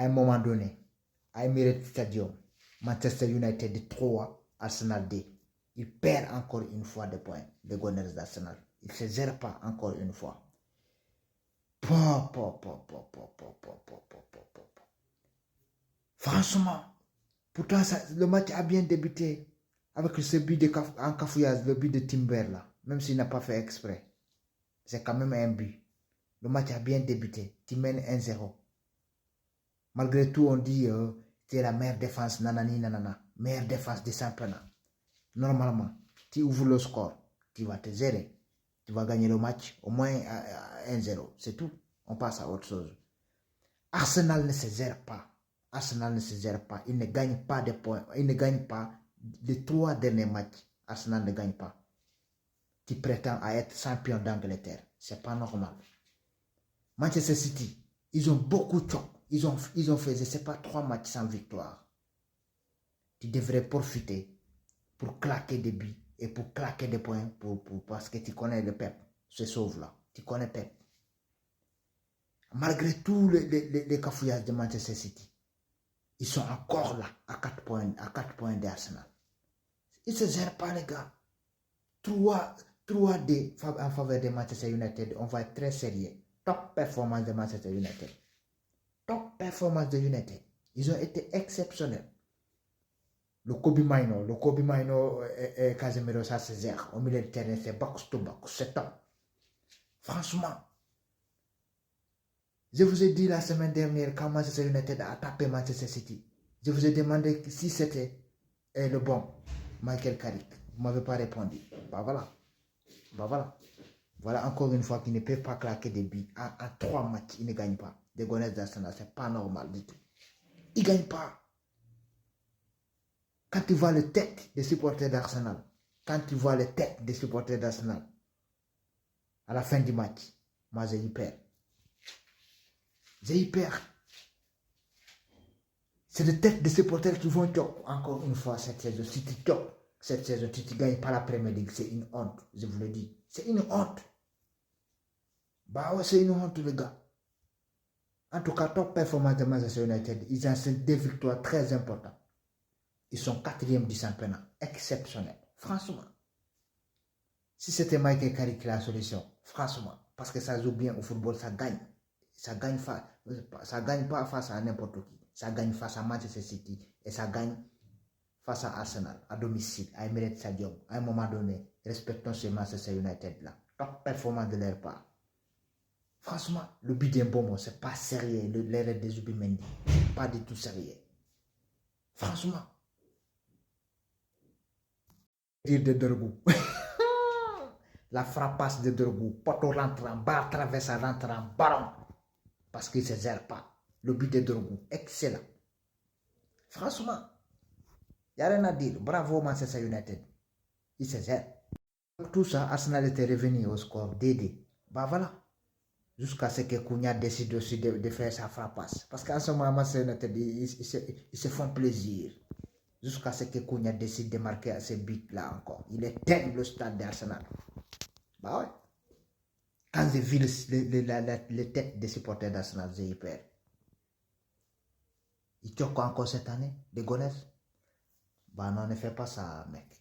à un moment donné, à Emirates Stadium, Manchester United 3, Arsenal 2. Il perd encore une fois des points, les Gunners d'Arsenal. Il ne se gère pas encore une fois. Franchement, pourtant le match a bien débuté avec ce but en cafouillage, le but de Timber là, même s'il n'a pas fait exprès. C'est quand même un but. Le match a bien débuté. Tu mènes 1-0. Malgré tout, on dit que c'est la meilleure défense, nanani, nanana. Meilleure défense du championnat. Normalement, tu ouvres le score, tu vas te gérer. Tu vas gagner le match au moins 1-0. C'est tout. On passe à autre chose. Arsenal ne se gère pas. Arsenal ne se gère pas. Il ne gagne pas de points. Il ne gagne pas les 3 derniers matchs. Arsenal ne gagne pas. Tu prétends à être champion d'Angleterre. C'est pas normal. Manchester City, ils ont beaucoup de chocs. Ils ont fait, je ne sais pas, 3 matchs sans victoire. Tu devrais profiter pour claquer des buts et pour claquer des points parce que tu connais le Pep. Se sauve là. Tu connais Pep. Malgré tous les cafouillages de Manchester City, ils sont encore là à 4 points d'Arsenal. Ils ne se gèrent pas, les gars. 3-D en faveur de Manchester United. On va être très sérieux. Top performance de Manchester United. Top performance de United. Ils ont été exceptionnels. Le Kobe Maino et Casemiro, ça se gère. Au milieu de terrain, c'est box to box. C'est top. Franchement, je vous ai dit la semaine dernière, quand Manchester United a tapé Manchester City, je vous ai demandé si c'était le bon Michael Carrick. Vous ne m'avez pas répondu. Bah voilà. Bah voilà. Voilà encore une fois qu'il ne peut pas claquer des buts. En 3 matchs, il ne gagne pas. Des Gunners d'Arsenal, c'est pas normal du tout. Il ne gagne pas. Quand tu vois les têtes des supporters d'Arsenal, à la fin du match, moi j'ai eu peur. C'est les têtes des supporters qui vont choc encore une fois cette saison. Si tu chocs cette saison, tu ne gagnes pas la Premier League, c'est une honte, je vous le dis. C'est une honte. Bah ouais, c'est une honte, les gars. En tout cas, top performance de Manchester United, ils ont 2 victoires très importantes. Ils sont 4e du championnat. Exceptionnel. Franchement. Si c'était Michael Carrick la solution, franchement, parce que ça joue bien au football, ça gagne. Ça gagne pas face à n'importe qui. Ça gagne face à Manchester City et ça gagne face à Arsenal, à domicile, à Emirates Stadium. À un moment donné, respectons ce Manchester United là. Top performance de leur part. Franchement, le but d'un bon mot, c'est pas sérieux. L'erreur des Zubimendi, pas du tout sérieux. Franchement. Dire de Dorgu. La frappasse de Dorgu. Poto rentre en bas, traverse, rentre en ballon. Parce qu'il ne se gère pas. Le but de Dorgu, excellent. Franchement, il n'y a rien à dire. Bravo Manchester United. Il se gère. Tout ça, Arsenal était revenu au score DD. Bah voilà. Jusqu'à ce que Cunha décide aussi de faire sa frappasse. Parce qu'en ce moment, Manchester United, ils se font plaisir. Jusqu'à ce que Cunha décide de marquer ce but-là encore. Il éteint le stade d'Arsenal. Bah ouais. Quand j'ai vu les têtes des supporters d'Arsenal, j'ai eu peur. Ils choquent encore cette année, les Gunners. Bah non, ne fais pas ça, mec.